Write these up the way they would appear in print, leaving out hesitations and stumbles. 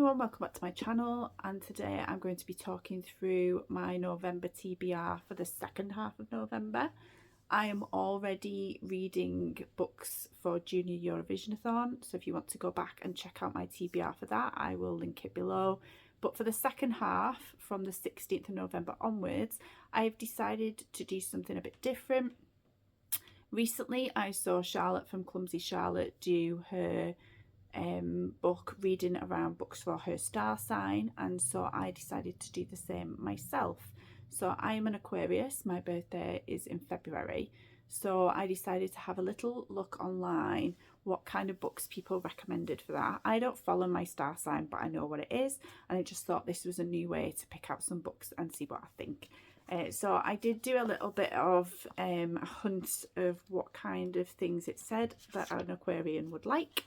everyone, welcome back to my channel, and today I'm going to be talking through my November TBR for the second half of November. I am already reading books for Junior Eurovisionathon, so if you want to go back and check out my TBR for that, I will link it below. But for the second half, from the 16th of November onwards, I have decided to do something a bit different. Recently I saw Charlotte from Clumsy Charlotte do her book reading around books for her star sign, and so I decided to do the same myself. So I am an Aquarius, my birthday is in February, so I decided to have a little look online what kind of books people recommended for that. I don't follow my star sign, but I know what it is, and I just thought this was a new way to pick out some books and see what I think. So I did do a little bit of a hunt of what kind of things it said that an Aquarian would like.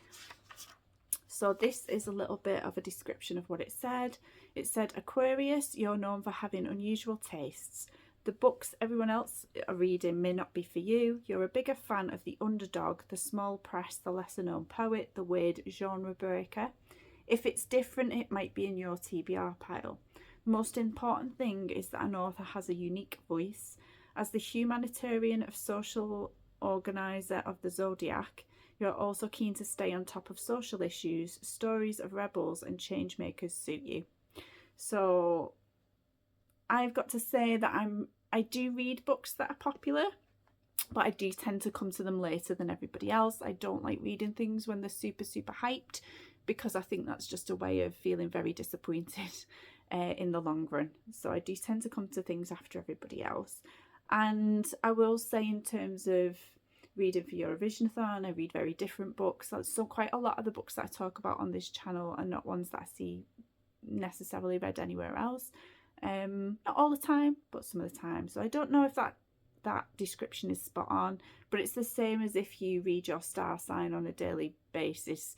So this is a little bit of a description of what it said. It said, Aquarius, you're known for having unusual tastes. The books everyone else are reading may not be for you. You're a bigger fan of the underdog, the small press, the lesser known poet, the weird genre breaker. If it's different, it might be in your TBR pile. The most important thing is that an author has a unique voice. As the humanitarian of social organizer of the Zodiac, you're also keen to stay on top of social issues. Stories of rebels and change makers suit you. So I've got to say that I do read books that are popular, but I do tend to come to them later than everybody else. I don't like reading things when they're super hyped, because I think that's just a way of feeling very disappointed in the long run. So I do tend to come to things after everybody else. And I will say, in terms of reading for Eurovisionathon, I read very different books. So quite a lot of the books that I talk about on this channel are not ones that I see necessarily read anywhere else. Not all the time, but some of the time. So I don't know if that description is spot on, but it's the same as if you read your star sign on a daily basis.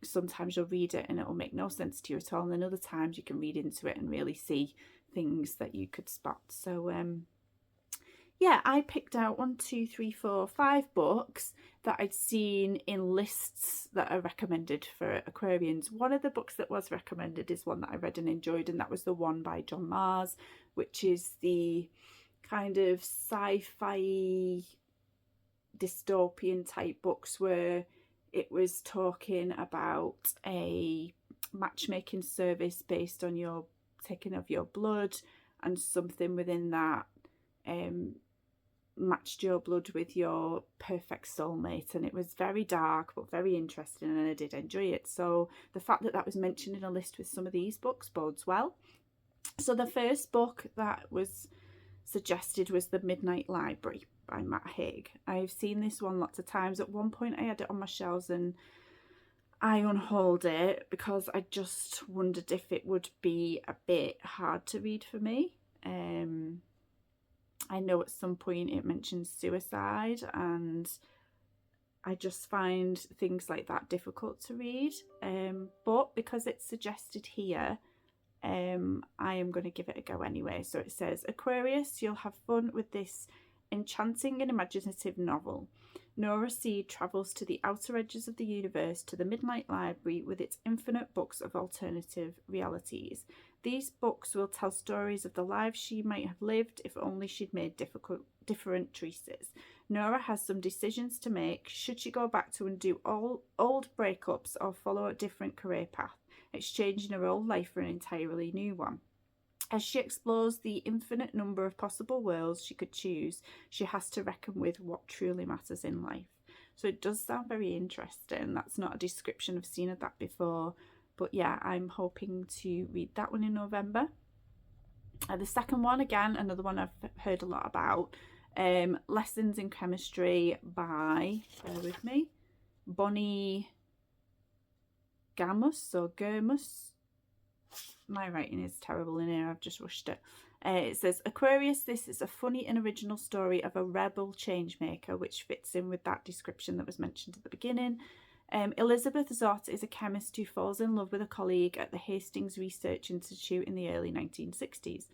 Sometimes you'll read it and it will make no sense to you at all, and then other times you can read into it and really see things that you could spot. So yeah, I picked out 5 books that I'd seen in lists that are recommended for Aquarians. One of the books that was recommended is one that I read and enjoyed, and that was the one by John Mars, which is the kind of sci-fi dystopian type books where it was talking about a matchmaking service based on your taking of your blood, and something within that matched your blood with your perfect soulmate, and it was very dark but very interesting, and I did enjoy it. So the fact that that was mentioned in a list with some of these books bodes well. So the first book that was suggested was The Midnight Library by Matt Haig. I've seen this one lots of times. At one point I had it on my shelves and I unhauled it because I just wondered if it would be a bit hard to read for me. I know at some point it mentions suicide, and I just find things like that difficult to read. But because it's suggested here, I am going to give it a go anyway. So it says, Aquarius, you'll have fun with this enchanting and imaginative novel. Nora Seed travels to the outer edges of the universe, to the Midnight Library with its infinite books of alternative realities. These books will tell stories of the lives she might have lived if only she'd made different choices. Nora has some decisions to make. Should she go back to undo all old breakups or follow a different career path, exchanging her old life for an entirely new one? As she explores the infinite number of possible worlds she could choose, she has to reckon with what truly matters in life. So it does sound very interesting. That's not a description I've seen of that before. But yeah, I'm hoping to read that one in November. The second one, again, another one I've heard a lot about. Lessons in Chemistry by, bear with me, Bonnie Gamus or Germus. My writing is terrible in here, I've just rushed it. It says, Aquarius, this is a funny and original story of a rebel changemaker, which fits in with that description that was mentioned at the beginning. Elizabeth Zott is a chemist who falls in love with a colleague at the Hastings Research Institute in the early 1960s.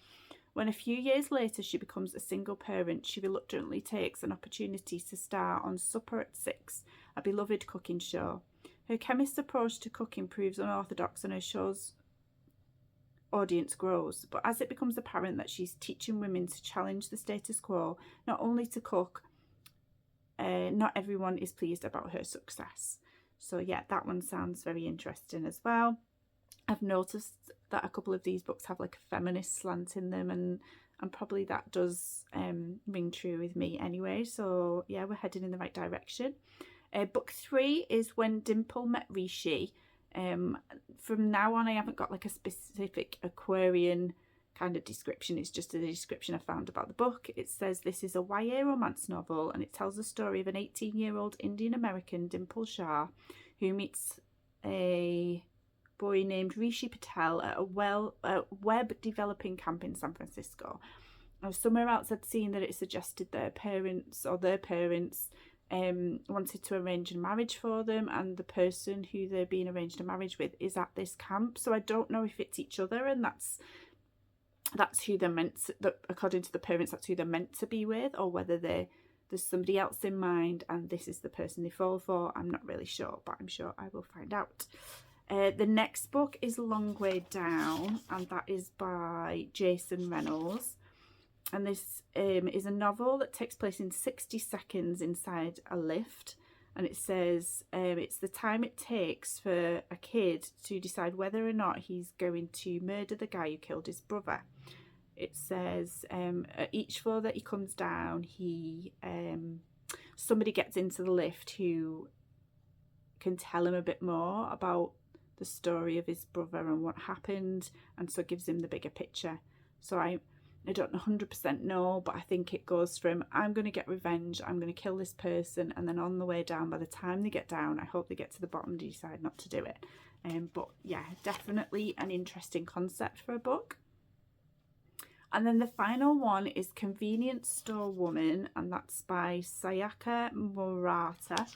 When a few years later she becomes a single parent, she reluctantly takes an opportunity to star on Supper at 6, a beloved cooking show. Her chemist's approach to cooking proves unorthodox and her show's audience grows, but as it becomes apparent that she's teaching women to challenge the status quo, not only to cook, not everyone is pleased about her success. So yeah, that one sounds very interesting as well. I've noticed that a couple of these books have like a feminist slant in them, and probably that does ring true with me anyway. So yeah, we're heading in the right direction. Book 3 is When Dimple Met Rishi. From now on, I haven't got like a specific Aquarian kind of description. It's just a description I found about the book. It says this is a YA romance novel, and it tells the story of an 18-year-old Indian American, Dimple Shah, who meets a boy named Rishi Patel at a web developing camp in San Francisco. Now, somewhere else I'd seen that it suggested their parents wanted to arrange a marriage for them, and the person who they're being arranged a marriage with is at this camp. So I don't know if it's each other and that's who they're meant to, according to the parents, that's who they're meant to be with, or whether there's somebody else in mind and this is the person they fall for. I'm not really sure, but I'm sure I will find out. The next book is Long Way Down, and that is by Jason Reynolds. And this is a novel that takes place in 60 seconds inside a lift. And it says it's the time it takes for a kid to decide whether or not he's going to murder the guy who killed his brother. It says at each floor that he comes down, somebody gets into the lift who can tell him a bit more about the story of his brother and what happened, and so gives him the bigger picture. So I don't 100% know, but I think it goes from I'm going to get revenge, I'm going to kill this person, and then on the way down, by the time they get down, I hope they get to the bottom and decide not to do it. But yeah, definitely an interesting concept for a book. And then the final one is Convenience Store Woman, and that's by Sayaka Murata.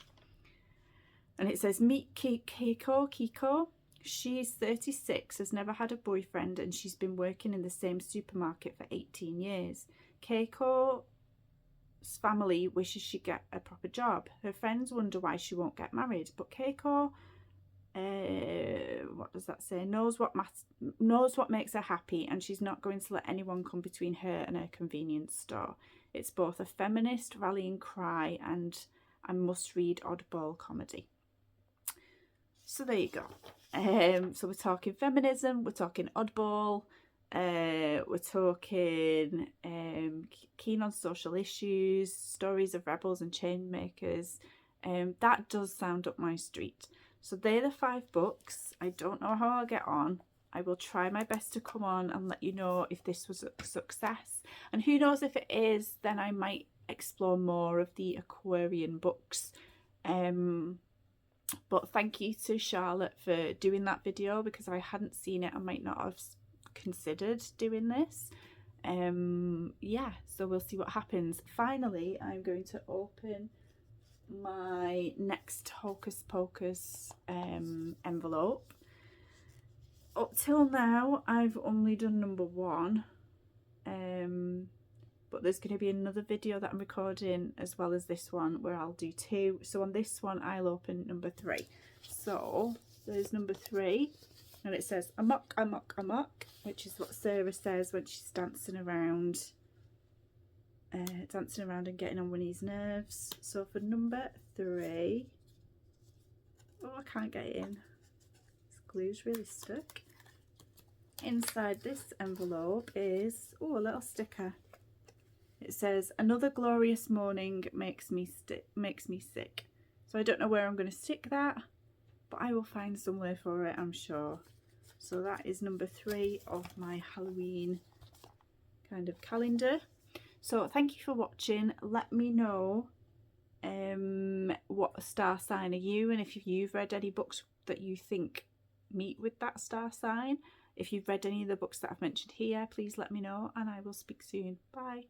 And it says, meet Kiko. She's 36, has never had a boyfriend, and she's been working in the same supermarket for 18 years. Keiko's family wishes she get a proper job. Her friends wonder why she won't get married, but Keiko, what does that say? Knows what makes her happy, and she's not going to let anyone come between her and her convenience store. It's both a feminist rallying cry and a must-read oddball comedy. So there you go. So we're talking feminism, we're talking oddball, we're talking keen on social issues, stories of rebels and change makers. That does sound up my street. So they're the 5 books. I don't know how I'll get on. I will try my best to come on and let you know if this was a success. And who knows, if it is, then I might explore more of the Aquarian books. But thank you to Charlotte for doing that video, because if I hadn't seen it, I might not have considered doing this. Yeah, so we'll see what happens. Finally, I'm going to open my next Hocus Pocus envelope. Up till now, I've only done number 1. But there's going to be another video that I'm recording as well as this one where I'll do 2. So on this one, I'll open number 3. So there's number 3, and it says amok, amok, amok, which is what Sarah says when she's dancing around and getting on Winnie's nerves. So for number 3, oh, I can't get it in. This glue's really stuck. Inside this envelope is, oh, a little sticker. It says, another glorious morning makes me sick. So I don't know where I'm going to stick that, but I will find somewhere for it, I'm sure. So that is number 3 of my Halloween kind of calendar. So thank you for watching. Let me know what star sign are you, and if you've read any books that you think meet with that star sign. If you've read any of the books that I've mentioned here, please let me know, and I will speak soon. Bye.